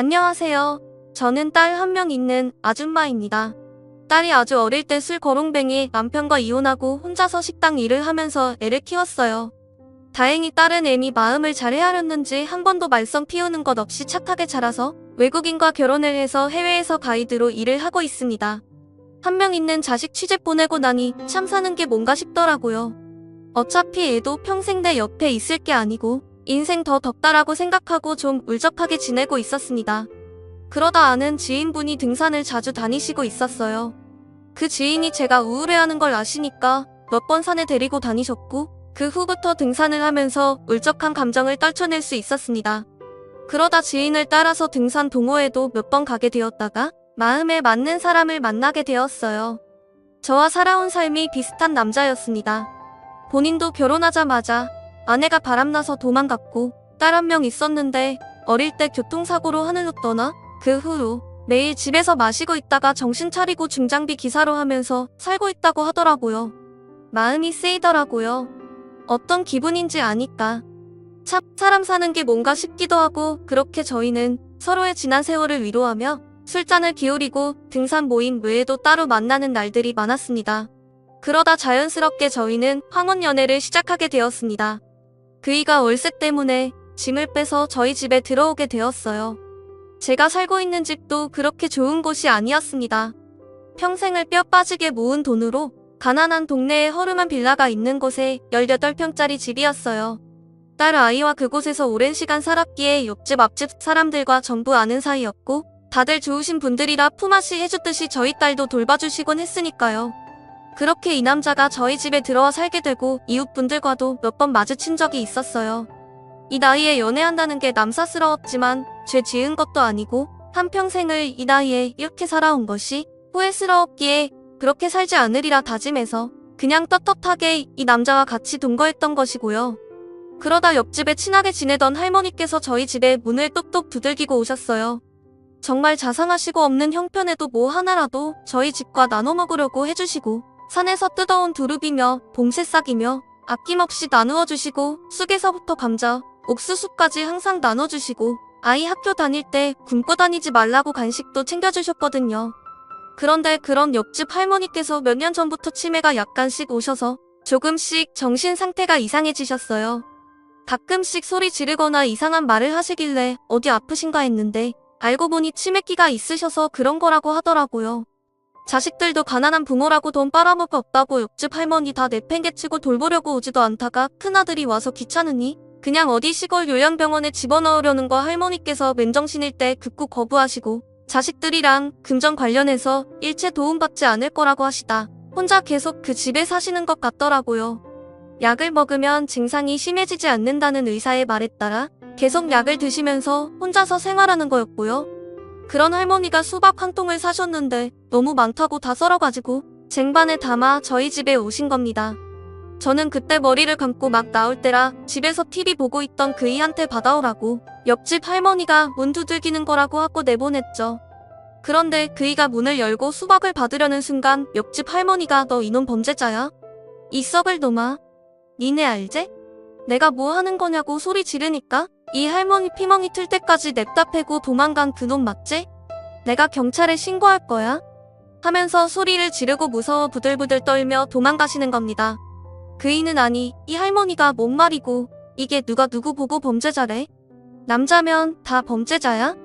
안녕하세요. 저는 딸 한 명 있는 아줌마입니다. 딸이 아주 어릴 때 술 거렁뱅이 남편과 이혼하고 혼자서 식당 일을 하면서 애를 키웠어요. 다행히 딸은 애미 마음을 잘 헤아렸는지 한 번도 말썽 피우는 것 없이 착하게 자라서 외국인과 결혼을 해서 해외에서 가이드로 일을 하고 있습니다. 한 명 있는 자식 취직 보내고 나니 참 사는 게 뭔가 싶더라고요. 어차피 애도 평생 내 옆에 있을 게 아니고 인생 더 덥다라고 생각하고 좀 울적하게 지내고 있었습니다. 그러다 아는 지인분이 등산을 자주 다니시고 있었어요. 그 지인이 제가 우울해하는 걸 아시니까 몇 번 산에 데리고 다니셨고 그 후부터 등산을 하면서 울적한 감정을 떨쳐낼 수 있었습니다. 그러다 지인을 따라서 등산 동호회도 몇 번 가게 되었다가 마음에 맞는 사람을 만나게 되었어요. 저와 살아온 삶이 비슷한 남자였습니다. 본인도 결혼하자마자 아내가 바람나서 도망갔고 딸 한 명 있었는데 어릴 때 교통사고로 하늘로 떠나 그 후로 매일 집에서 마시고 있다가 정신 차리고 중장비 기사로 하면서 살고 있다고 하더라고요. 마음이 쓰이더라고요. 어떤 기분인지 아니까. 참 사람 사는 게 뭔가 싶기도 하고 그렇게 저희는 서로의 지난 세월을 위로하며 술잔을 기울이고 등산 모임 외에도 따로 만나는 날들이 많았습니다. 그러다 자연스럽게 저희는 황혼 연애를 시작하게 되었습니다. 그이가 월세 때문에 짐을 빼서 저희 집에 들어오게 되었어요. 제가 살고 있는 집도 그렇게 좋은 곳이 아니었습니다. 평생을 뼈 빠지게 모은 돈으로 가난한 동네에 허름한 빌라가 있는 곳에 18평짜리 집이었어요. 딸 아이와 그곳에서 오랜 시간 살았기에 옆집 앞집 사람들과 전부 아는 사이였고 다들 좋으신 분들이라 품앗이 해줬듯이 저희 딸도 돌봐주시곤 했으니까요. 그렇게 이 남자가 저희 집에 들어와 살게 되고 이웃분들과도 몇 번 마주친 적이 있었어요. 이 나이에 연애한다는 게 남사스러웠지만 죄 지은 것도 아니고 한평생을 이 나이에 이렇게 살아온 것이 후회스러웠기에 그렇게 살지 않으리라 다짐해서 그냥 떳떳하게 이 남자와 같이 동거했던 것이고요. 그러다 옆집에 친하게 지내던 할머니께서 저희 집에 문을 똑똑 두들기고 오셨어요. 정말 자상하시고 없는 형편에도 뭐 하나라도 저희 집과 나눠 먹으려고 해주시고 산에서 뜯어온 두릅이며 봄새싹이며 아낌없이 나누어 주시고 쑥에서부터 감자, 옥수수까지 항상 나눠주시고 아이 학교 다닐 때 굶고 다니지 말라고 간식도 챙겨주셨거든요. 그런데 그런 옆집 할머니께서 몇 년 전부터 치매가 약간씩 오셔서 조금씩 정신 상태가 이상해지셨어요. 가끔씩 소리 지르거나 이상한 말을 하시길래 어디 아프신가 했는데 알고 보니 치매기가 있으셔서 그런 거라고 하더라고요. 자식들도 가난한 부모라고 돈 빨아먹고 없다고 옆집 할머니 다 내팽개치고 돌보려고 오지도 않다가 큰아들이 와서 귀찮으니 그냥 어디 시골 요양병원에 집어넣으려는 거 할머니께서 맨정신일 때 극구 거부하시고 자식들이랑 금전 관련해서 일체 도움받지 않을 거라고 하시다 혼자 계속 그 집에 사시는 것 같더라고요. 약을 먹으면 증상이 심해지지 않는다는 의사의 말에 따라 계속 약을 드시면서 혼자서 생활하는 거였고요. 그런 할머니가 수박 한 통을 사셨는데 너무 많다고 다 썰어가지고 쟁반에 담아 저희 집에 오신 겁니다. 저는 그때 머리를 감고 막 나올 때라 집에서 TV 보고 있던 그이한테 받아오라고 옆집 할머니가 문 두들기는 거라고 하고 내보냈죠. 그런데 그이가 문을 열고 수박을 받으려는 순간 옆집 할머니가 너 이놈 범죄자야? 이 썩을 놈아. 니네 알제? 내가 뭐 하는 거냐고 소리 지르니까 이 할머니 피멍이 틀 때까지 냅다 패고 도망간 그놈 맞지? 내가 경찰에 신고할 거야? 하면서 소리를 지르고 무서워 부들부들 떨며 도망가시는 겁니다. 그이는 아니 이 할머니가 뭔 말이고 이게 누가 누구 보고 범죄자래? 남자면 다 범죄자야?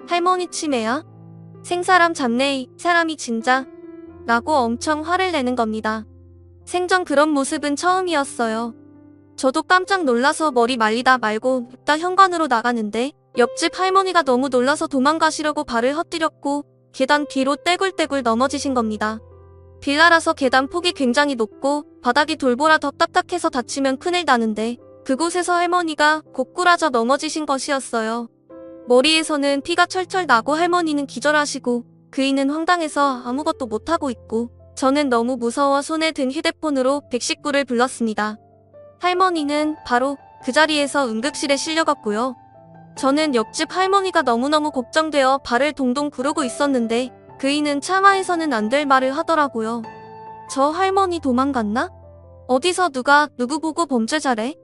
할머니 치매야? 생사람 잡네 이 사람이 진짜? 라고 엄청 화를 내는 겁니다. 생전 그런 모습은 처음이었어요. 저도 깜짝 놀라서 머리 말리다 말고 냅다 현관으로 나가는데 옆집 할머니가 너무 놀라서 도망가시려고 발을 헛디뎠고 계단 뒤로 떼굴떼굴 넘어지신 겁니다. 빌라라서 계단 폭이 굉장히 높고 바닥이 돌보라 더 딱딱해서 다치면 큰일 나는데 그곳에서 할머니가 고꾸라져 넘어지신 것이었어요. 머리에서는 피가 철철 나고 할머니는 기절하시고 그이는 황당해서 아무것도 못하고 있고 저는 너무 무서워 손에 든 휴대폰으로 119를 불렀습니다. 할머니는 바로 그 자리에서 응급실에 실려갔고요. 저는 옆집 할머니가 너무너무 걱정되어 발을 동동 구르고 있었는데 그이는 차마해서는 안 될 말을 하더라고요. 저 할머니 도망갔나? 어디서 누가 누구 보고 범죄자래?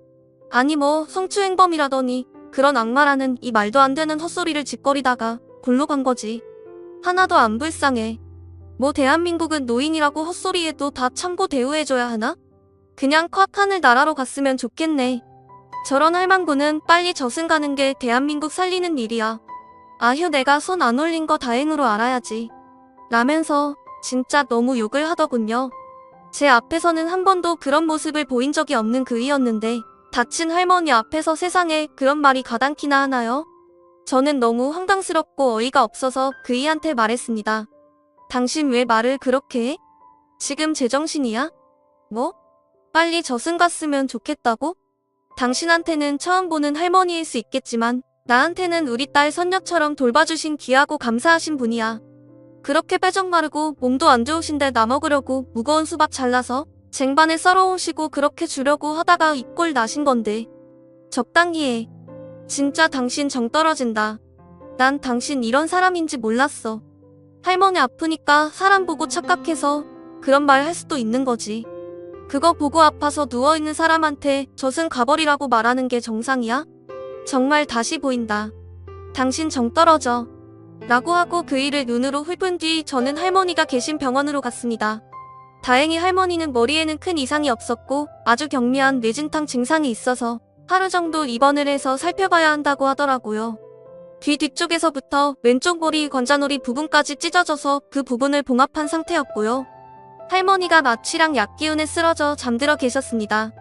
아니 뭐 성추행범이라더니 그런 악마라는 이 말도 안 되는 헛소리를 짓거리다가 골로 간 거지. 하나도 안 불쌍해. 뭐 대한민국은 노인이라고 헛소리해도 다 참고 대우해줘야 하나? 그냥 콱 하늘 나라로 갔으면 좋겠네. 저런 할망구는 빨리 저승 가는 게 대한민국 살리는 일이야. 아휴, 내가 손 안 올린 거 다행으로 알아야지. 라면서 진짜 너무 욕을 하더군요. 제 앞에서는 한 번도 그런 모습을 보인 적이 없는 그이였는데 다친 할머니 앞에서 세상에 그런 말이 가당키나 하나요? 저는 너무 황당스럽고 어이가 없어서 그이한테 말했습니다. 당신 왜 말을 그렇게 해? 지금 제정신이야? 뭐? 빨리 저승 갔으면 좋겠다고? 당신한테는 처음 보는 할머니일 수 있겠지만 나한테는 우리 딸 손녀처럼 돌봐주신 귀하고 감사하신 분이야. 그렇게 빼적 마르고 몸도 안 좋으신데 나 먹으려고 무거운 수박 잘라서 쟁반에 썰어오시고 그렇게 주려고 하다가 이 꼴 나신 건데. 적당히 해. 진짜 당신 정 떨어진다. 난 당신 이런 사람인지 몰랐어. 할머니 아프니까 사람 보고 착각해서 그런 말 할 수도 있는 거지. 그거 보고 아파서 누워있는 사람한테 저승 가버리라고 말하는 게 정상이야? 정말 다시 보인다. 당신 정 떨어져. 라고 하고 그 일을 눈으로 훑은 뒤 저는 할머니가 계신 병원으로 갔습니다. 다행히 할머니는 머리에는 큰 이상이 없었고 아주 경미한 뇌진탕 증상이 있어서 하루 정도 입원을 해서 살펴봐야 한다고 하더라고요. 귀 뒤쪽에서부터 왼쪽 머리 관자놀이 부분까지 찢어져서 그 부분을 봉합한 상태였고요. 할머니가 마취랑 약 기운에 쓰러져 잠들어 계셨습니다.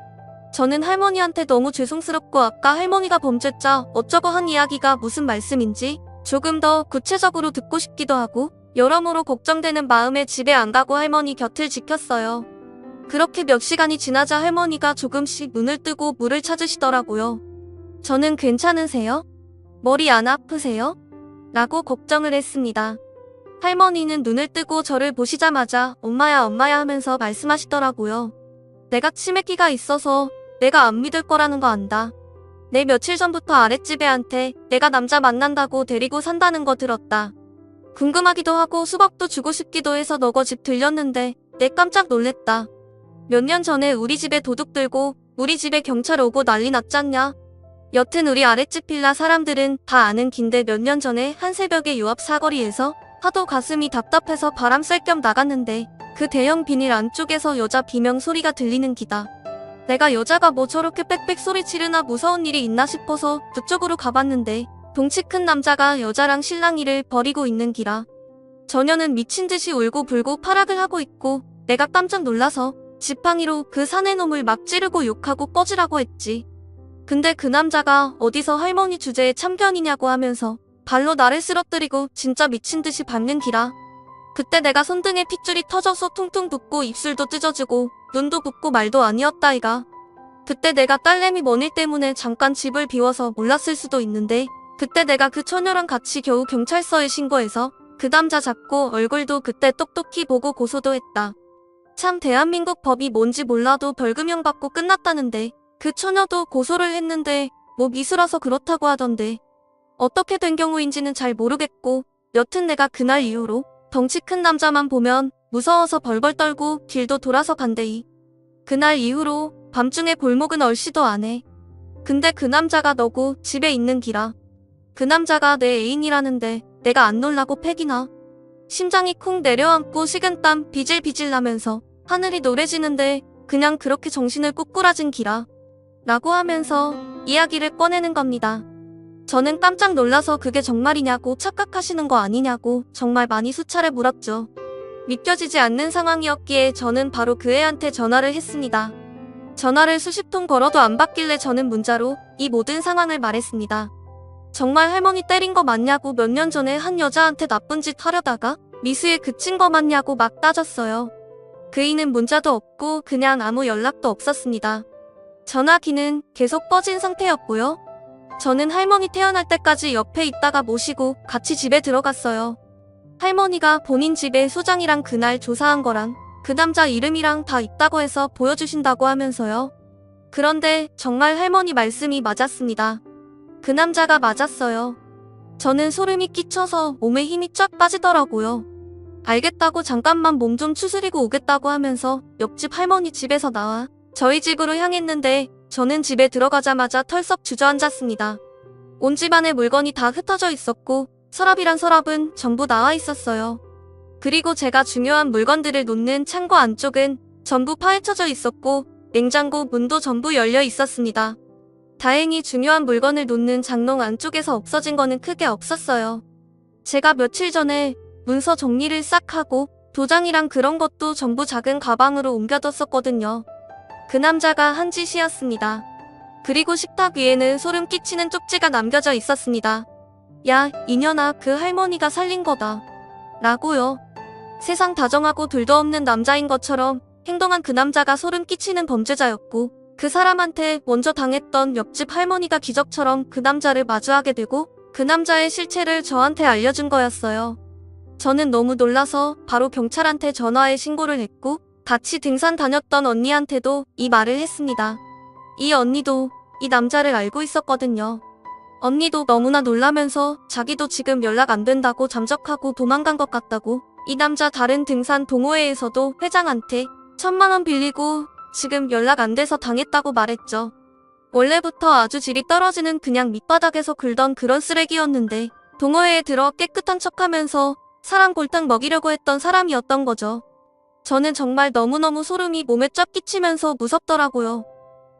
저는 할머니한테 너무 죄송스럽고 아까 할머니가 범죄자 어쩌고 한 이야기가 무슨 말씀인지 조금 더 구체적으로 듣고 싶기도 하고 여러모로 걱정되는 마음에 집에 안 가고 할머니 곁을 지켰어요. 그렇게 몇 시간이 지나자 할머니가 조금씩 눈을 뜨고 물을 찾으시더라고요. 저는 괜찮으세요? 머리 안 아프세요? 라고 걱정을 했습니다. 할머니는 눈을 뜨고 저를 보시자마자 엄마야 엄마야 하면서 말씀하시더라고요. 내가 치매기가 있어서 내가 안 믿을 거라는 거 안다. 내 며칠 전부터 아랫집 애한테 내가 남자 만난다고 데리고 산다는 거 들었다. 궁금하기도 하고 수박도 주고 싶기도 해서 너거 집 들렸는데 내 깜짝 놀랬다. 몇 년 전에 우리 집에 도둑 들고 우리 집에 경찰 오고 난리 났잖냐. 여튼 우리 아랫집 빌라 사람들은 다 아는 긴데 몇 년 전에 한 새벽에 요 앞 사거리에서 하도 가슴이 답답해서 바람 쐴 겸 나갔는데 그 대형 비닐 안쪽에서 여자 비명 소리가 들리는 기다. 내가 여자가 뭐 저렇게 빽빽 소리 지르나 무서운 일이 있나 싶어서 그쪽으로 가봤는데 덩치 큰 남자가 여자랑 신랑이를 버리고 있는 기라. 저녀는 미친 듯이 울고 불고 파락을 하고 있고 내가 깜짝 놀라서 지팡이로 그 사내 놈을 막 찌르고 욕하고 꺼지라고 했지. 근데 그 남자가 어디서 할머니 주제에 참견이냐고 하면서 발로 나를 쓰러뜨리고 진짜 미친 듯이 밟는 기라. 그때 내가 손등에 핏줄이 터져서 퉁퉁 붓고 입술도 찢어지고 눈도 붓고 말도 아니었다이가. 그때 내가 딸내미 머니 때문에 잠깐 집을 비워서 몰랐을 수도 있는데 그때 내가 그 처녀랑 같이 겨우 경찰서에 신고해서 그 남자 잡고 얼굴도 그때 똑똑히 보고 고소도 했다. 참 대한민국 법이 뭔지 몰라도 벌금형 받고 끝났다는데 그 처녀도 고소를 했는데 뭐 미수라서 그렇다고 하던데 어떻게 된 경우인지는 잘 모르겠고 여튼 내가 그날 이후로 덩치 큰 남자만 보면 무서워서 벌벌 떨고 길도 돌아서 간대이. 그날 이후로 밤중에 골목은 얼씨도 안 해. 근데 그 남자가 너고 집에 있는 기라. 그 남자가 내 애인이라는데 내가 안 놀라고 패기나. 심장이 쿵 내려앉고 식은땀 비질비질 나면서 하늘이 노래지는데 그냥 그렇게 정신을 꼬꾸라진 기라. 라고 하면서 이야기를 꺼내는 겁니다. 저는 깜짝 놀라서 그게 정말이냐고 착각하시는 거 아니냐고 정말 많이 수차례 물었죠. 믿겨지지 않는 상황이었기에 저는 바로 그 애한테 전화를 했습니다. 전화를 수십 통 걸어도 안 받길래 저는 문자로 이 모든 상황을 말했습니다. 정말 할머니 때린 거 맞냐고 몇 년 전에 한 여자한테 나쁜 짓 하려다가 미수에 그친 거 맞냐고 막 따졌어요. 그이는 문자도 없고 그냥 아무 연락도 없었습니다. 전화기는 계속 꺼진 상태였고요. 저는 할머니 태어날 때까지 옆에 있다가 모시고 같이 집에 들어갔어요. 할머니가 본인 집에 소장이랑 그날 조사한 거랑 그 남자 이름이랑 다 있다고 해서 보여주신다고 하면서요. 그런데 정말 할머니 말씀이 맞았습니다. 그 남자가 맞았어요. 저는 소름이 끼쳐서 몸에 힘이 쫙 빠지더라고요. 알겠다고 잠깐만 몸 좀 추스리고 오겠다고 하면서 옆집 할머니 집에서 나와 저희 집으로 향했는데 저는 집에 들어가자마자 털썩 주저앉았습니다. 온 집안의 물건이 다 흩어져 있었고 서랍이란 서랍은 전부 나와 있었어요. 그리고 제가 중요한 물건들을 놓는 창고 안쪽은 전부 파헤쳐져 있었고 냉장고 문도 전부 열려 있었습니다. 다행히 중요한 물건을 놓는 장롱 안쪽에서 없어진 거는 크게 없었어요. 제가 며칠 전에 문서 정리를 싹 하고 도장이랑 그런 것도 전부 작은 가방으로 옮겨뒀었거든요. 그 남자가 한 짓이었습니다. 그리고 식탁 위에는 소름 끼치는 쪽지가 남겨져 있었습니다. 야, 이년아, 그 할머니가 살린 거다. 라고요. 세상 다정하고 둘도 없는 남자인 것처럼 행동한 그 남자가 소름 끼치는 범죄자였고 그 사람한테 먼저 당했던 옆집 할머니가 기적처럼 그 남자를 마주하게 되고 그 남자의 실체를 저한테 알려준 거였어요. 저는 너무 놀라서 바로 경찰한테 전화해 신고를 했고 같이 등산 다녔던 언니한테도 이 말을 했습니다. 이 언니도 이 남자를 알고 있었거든요. 언니도 너무나 놀라면서 자기도 지금 연락 안 된다고 잠적하고 도망간 것 같다고 이 남자 다른 등산 동호회에서도 회장한테 1,000만 원 빌리고 지금 연락 안 돼서 당했다고 말했죠. 원래부터 아주 질이 떨어지는 그냥 밑바닥에서 굴던 그런 쓰레기였는데 동호회에 들어 깨끗한 척하면서 사람 골탕 먹이려고 했던 사람이었던 거죠. 저는 정말 너무너무 소름이 몸에 쫙 끼치면서 무섭더라고요.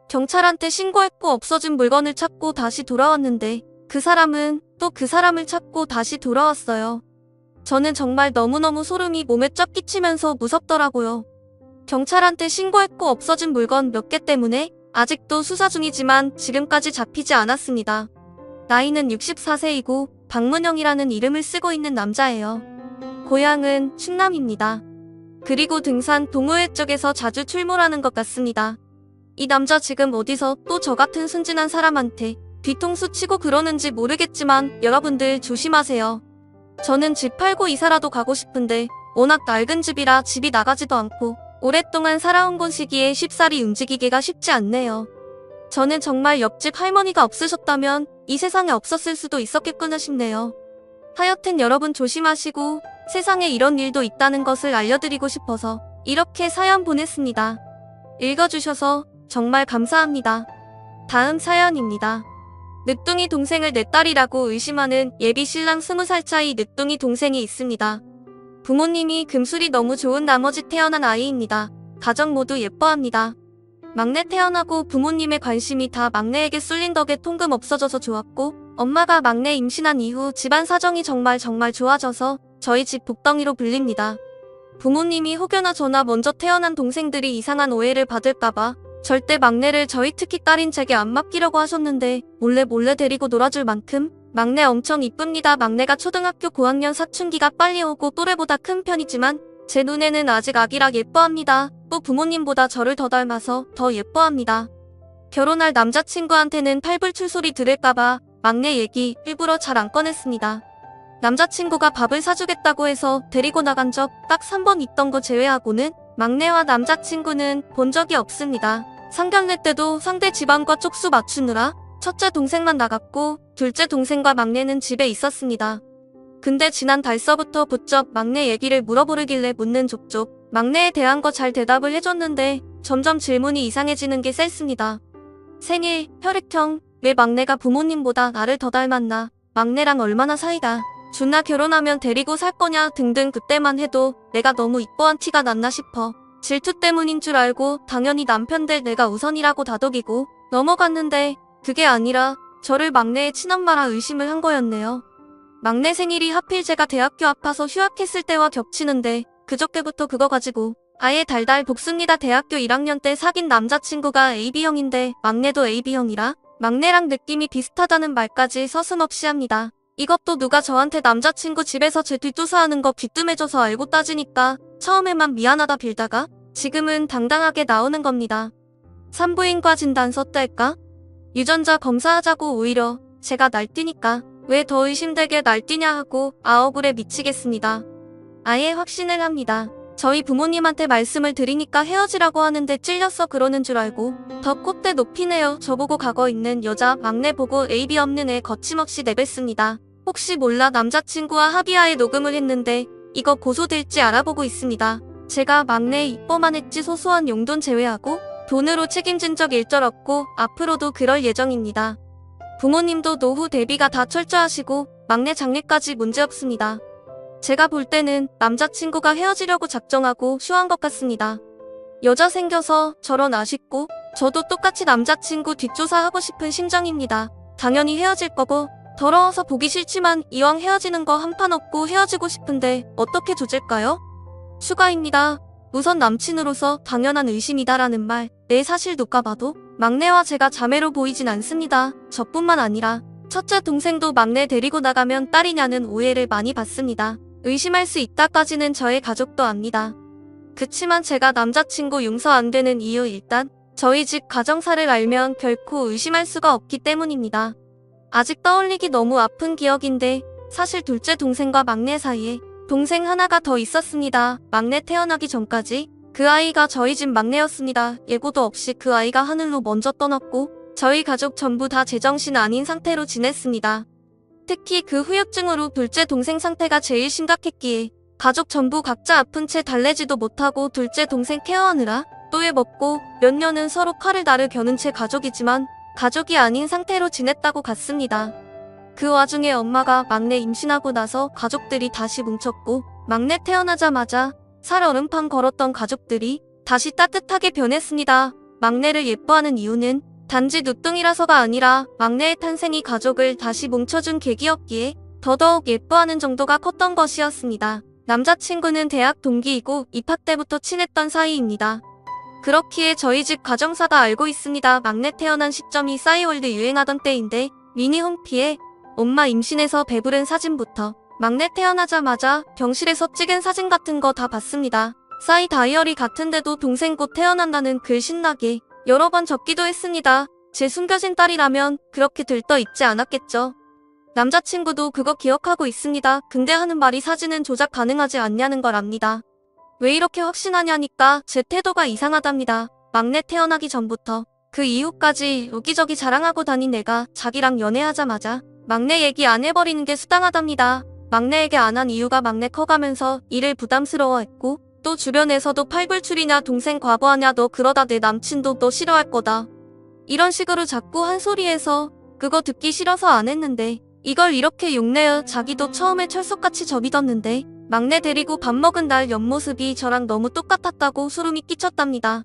경찰한테 신고했고 없어진 물건을 찾고 다시 돌아왔는데 그 사람은 또 그 사람을 찾고 다시 돌아왔어요. 저는 정말 너무너무 소름이 몸에 쫙 끼치면서 무섭더라고요. 경찰한테 신고했고 없어진 물건 몇 개 때문에 아직도 수사 중이지만 지금까지 잡히지 않았습니다. 나이는 64세이고 박문영이라는 이름을 쓰고 있는 남자예요. 고향은 충남입니다. 그리고 등산 동호회 쪽에서 자주 출몰하는 것 같습니다. 이 남자 지금 어디서 또 저 같은 순진한 사람한테 뒤통수 치고 그러는지 모르겠지만 여러분들 조심하세요. 저는 집 팔고 이사라도 가고 싶은데 워낙 낡은 집이라 집이 나가지도 않고 오랫동안 살아온 곳이기에 쉽사리 움직이기가 쉽지 않네요. 저는 정말 옆집 할머니가 없으셨다면 이 세상에 없었을 수도 있었겠구나 싶네요. 하여튼 여러분 조심하시고 세상에 이런 일도 있다는 것을 알려드리고 싶어서 이렇게 사연 보냈습니다. 읽어주셔서 정말 감사합니다. 다음 사연입니다. 늦둥이 동생을 내 딸이라고 의심하는 예비 신랑 20살 차이 늦둥이 동생이 있습니다. 부모님이 금술이 너무 좋은 나머지 태어난 아이입니다. 가정 모두 예뻐합니다. 막내 태어나고 부모님의 관심이 다 막내에게 쏠린 덕에 통금 없어져서 좋았고 엄마가 막내 임신한 이후 집안 사정이 정말 좋아져서 저희 집 복덩이로 불립니다. 부모님이 혹여나 저나 먼저 태어난 동생들이 이상한 오해를 받을까봐 절대 막내를 저희 특히 딸인 제게 안 맡기려고 하셨는데 몰래 데리고 놀아줄 만큼 막내 엄청 이쁩니다. 막내가 초등학교 고학년 사춘기가 빨리 오고 또래보다 큰 편이지만 제 눈에는 아직 아기라 예뻐합니다. 또 부모님보다 저를 더 닮아서 더 예뻐합니다. 결혼할 남자친구한테는 팔불출 소리 들을까봐 막내 얘기 일부러 잘 안 꺼냈습니다. 남자친구가 밥을 사주겠다고 해서 데리고 나간 적 딱 3번 있던 거 제외하고는 막내와 남자친구는 본 적이 없습니다. 상견례 때도 상대 집안과 쪽수 맞추느라 첫째 동생만 나갔고 둘째 동생과 막내는 집에 있었습니다. 근데 지난 달서부터 부쩍 막내 얘기를 물어보르길래 묻는 족족 막내에 대한 거 잘 대답을 해줬는데 점점 질문이 이상해지는 게 셌습니다. 생일, 혈액형, 왜 막내가 부모님보다 나를 더 닮았나, 막내랑 얼마나 사이가 좋나, 결혼하면 데리고 살 거냐 등등. 그때만 해도 내가 너무 이뻐한 티가 났나 싶어 질투 때문인 줄 알고 당연히 남편 될 내가 우선이라고 다독이고 넘어갔는데 그게 아니라 저를 막내의 친엄마라 의심을 한 거였네요. 막내 생일이 하필 제가 대학교 아파서 휴학했을 때와 겹치는데 그저께부터 그거 가지고 아예 달달 볶습니다. 대학교 1학년 때 사귄 남자친구가 AB형인데 막내도 AB형이라 막내랑 느낌이 비슷하다는 말까지 서슴없이 합니다. 이것도 누가 저한테 남자친구 집에서 제 뒷조사하는 거 귀뜸해줘서 알고 따지니까 처음에만 미안하다 빌다가 지금은 당당하게 나오는 겁니다. 산부인과 진단서 뗄까? 유전자 검사하자고. 오히려 제가 날뛰니까 왜 더 의심되게 날뛰냐 하고 억울해 미치겠습니다. 아예 확신을 합니다. 저희 부모님한테 말씀을 드리니까 헤어지라고 하는데 찔렸어 그러는 줄 알고 더 콧대 높이네요. 저보고 과거 있는 여자 막내 보고 AB 없는 애 거침없이 내뱉습니다. 혹시 몰라 남자친구와 합의하에 녹음을 했는데 이거 고소될지 알아보고 있습니다. 제가 막내 이뻐만 했지 소소한 용돈 제외하고 돈으로 책임진 적 일절 없고 앞으로도 그럴 예정입니다. 부모님도 노후 대비가 다 철저하시고 막내 장래까지 문제없습니다. 제가 볼 때는 남자친구가 헤어지려고 작정하고 쇼한 것 같습니다. 여자 생겨서 저런 아쉽고 저도 똑같이 남자친구 뒷조사하고 싶은 심정입니다. 당연히 헤어질 거고 더러워서 보기 싫지만 이왕 헤어지는 거 한판 얻고 헤어지고 싶은데 어떻게 조질까요? 추가입니다. 우선 남친으로서 당연한 의심이다라는 말. 네, 사실 누가 봐도 막내와 제가 자매로 보이진 않습니다. 저뿐만 아니라 첫째 동생도 막내 데리고 나가면 딸이냐는 오해를 많이 받습니다. 의심할 수 있다까지는 저의 가족도 압니다. 그치만 제가 남자친구 용서 안 되는 이유, 일단 저희 집 가정사를 알면 결코 의심할 수가 없기 때문입니다. 아직 떠올리기 너무 아픈 기억인데 사실 둘째 동생과 막내 사이에 동생 하나가 더 있었습니다. 막내 태어나기 전까지 그 아이가 저희 집 막내였습니다. 예고도 없이 그 아이가 하늘로 먼저 떠났고 저희 가족 전부 다 제정신 아닌 상태로 지냈습니다. 특히 그 후유증으로 둘째 동생 상태가 제일 심각했기에 가족 전부 각자 아픈 채 달래지도 못하고 둘째 동생 케어하느라 또해 먹고 몇 년은 서로 칼을 나를 겨눈 채 가족이지만 가족이 아닌 상태로 지냈다고 갔습니다. 그 와중에 엄마가 막내 임신하고 나서 가족들이 다시 뭉쳤고 막내 태어나자마자 살얼음판 걸었던 가족들이 다시 따뜻하게 변했습니다. 막내를 예뻐하는 이유는 단지 누뚱이라서가 아니라 막내의 탄생이 가족을 다시 뭉쳐준 계기였기에 더더욱 예뻐하는 정도가 컸던 것이었습니다. 남자친구는 대학 동기이고 입학 때부터 친했던 사이입니다. 그렇기에 저희 집 가정사가 알고 있습니다. 막내 태어난 시점이 싸이월드 유행하던 때인데 미니 홈피에 엄마 임신해서 배부른 사진부터 막내 태어나자마자 병실에서 찍은 사진 같은 거 다 봤습니다. 싸이 다이어리 같은데도 동생 곧 태어난다는 글 신나게 여러 번 적기도 했습니다. 제 숨겨진 딸이라면 그렇게 들떠 있지 않았겠죠. 남자친구도 그거 기억하고 있습니다. 근데 하는 말이 사진은 조작 가능하지 않냐는 걸 압니다. 왜 이렇게 확신하냐니까 제 태도가 이상하답니다. 막내 태어나기 전부터 그 이후까지 여기저기 자랑하고 다닌 애가 자기랑 연애하자마자 막내 얘기 안 해버리는 게 수당하답니다. 막내에게 안 한 이유가 막내 커가면서 일을 부담스러워했고 또 주변에서도 팔불출이냐 동생 과부하냐 너 그러다 내 남친도 너 싫어할 거다. 이런 식으로 자꾸 한 소리해서 그거 듣기 싫어서 안 했는데 이걸 이렇게 욕내어 자기도 처음에 철석같이 접이뒀는데 막내 데리고 밥 먹은 날 옆모습이 저랑 너무 똑같았다고 소름이 끼쳤답니다.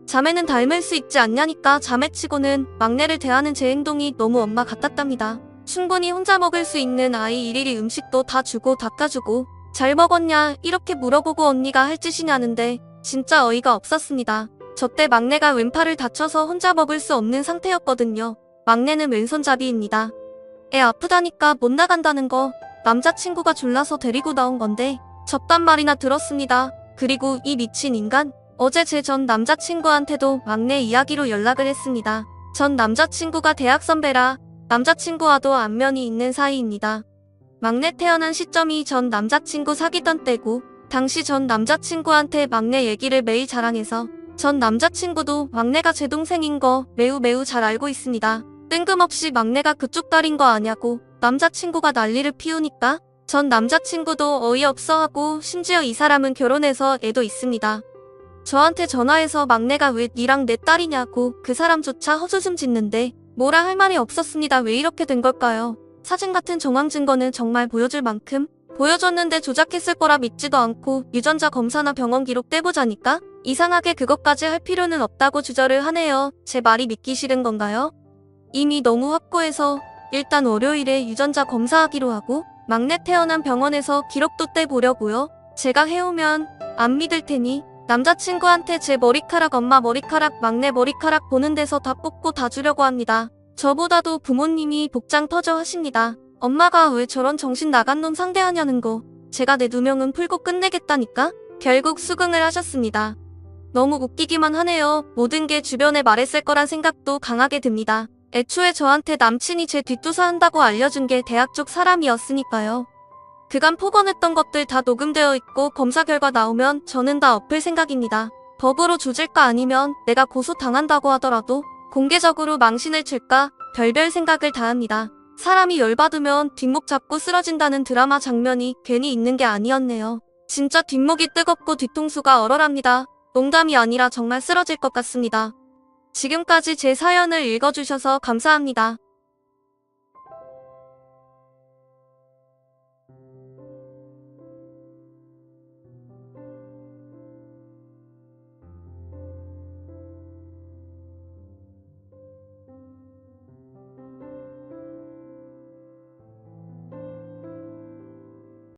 자매는 닮을 수 있지 않냐니까 자매치고는 막내를 대하는 제 행동이 너무 엄마 같았답니다. 충분히 혼자 먹을 수 있는 아이 일일이 음식도 다 주고 닦아주고 잘 먹었냐 이렇게 물어보고 언니가 할 짓이냐는데 진짜 어이가 없었습니다. 저 때 막내가 왼팔을 다쳐서 혼자 먹을 수 없는 상태였거든요. 막내는 왼손잡이입니다. 애 아프다니까 못 나간다는 거 남자친구가 졸라서 데리고 나온 건데 저딴 말이나 들었습니다. 그리고 이 미친 인간 어제 제 전 남자친구한테도 막내 이야기로 연락을 했습니다. 전 남자친구가 대학 선배라 남자친구와도 안면이 있는 사이입니다. 막내 태어난 시점이 전 남자친구 사귀던 때고 당시 전 남자친구한테 막내 얘기를 매일 자랑해서 전 남자친구도 막내가 제 동생인 거 매우 잘 알고 있습니다. 뜬금없이 막내가 그쪽 딸인 거 아냐고 남자친구가 난리를 피우니까 전 남자친구도 어이없어하고 심지어 이 사람은 결혼해서 애도 있습니다. 저한테 전화해서 막내가 왜 니랑 내 딸이냐고 그 사람조차 허주즘 짓는데 뭐라 할 말이 없었습니다. 왜 이렇게 된 걸까요? 사진 같은 정황 증거는 정말 보여줄 만큼 보여줬는데 조작했을 거라 믿지도 않고 유전자 검사나 병원 기록 떼보자니까 이상하게 그것까지 할 필요는 없다고 주저를 하네요. 제 말이 믿기 싫은 건가요? 이미 너무 확고해서 일단 월요일에 유전자 검사하기로 하고 막내 태어난 병원에서 기록도 떼보려고요. 제가 해오면 안 믿을 테니 남자친구한테 제 머리카락, 엄마 머리카락, 막내 머리카락 보는 데서 다 뽑고 다 주려고 합니다. 저보다도 부모님이 복장 터져 하십니다. 엄마가 왜 저런 정신 나간 놈 상대하냐는 거 제가 내 누명은 풀고 끝내겠다니까 결국 수긍을 하셨습니다. 너무 웃기기만 하네요. 모든 게 주변에 말했을 거란 생각도 강하게 듭니다. 애초에 저한테 남친이 제 뒷조사한다고 알려준 게 대학 쪽 사람이었으니까요. 그간 폭언했던 것들 다 녹음되어 있고 검사 결과 나오면 저는 다 엎을 생각입니다. 법으로 조질까 아니면 내가 고소당한다고 하더라도 공개적으로 망신을 칠까 별별 생각을 다 합니다. 사람이 열받으면 뒷목 잡고 쓰러진다는 드라마 장면이 괜히 있는 게 아니었네요. 진짜 뒷목이 뜨겁고 뒤통수가 얼얼합니다. 농담이 아니라 정말 쓰러질 것 같습니다. 지금까지 제 사연을 읽어주셔서 감사합니다.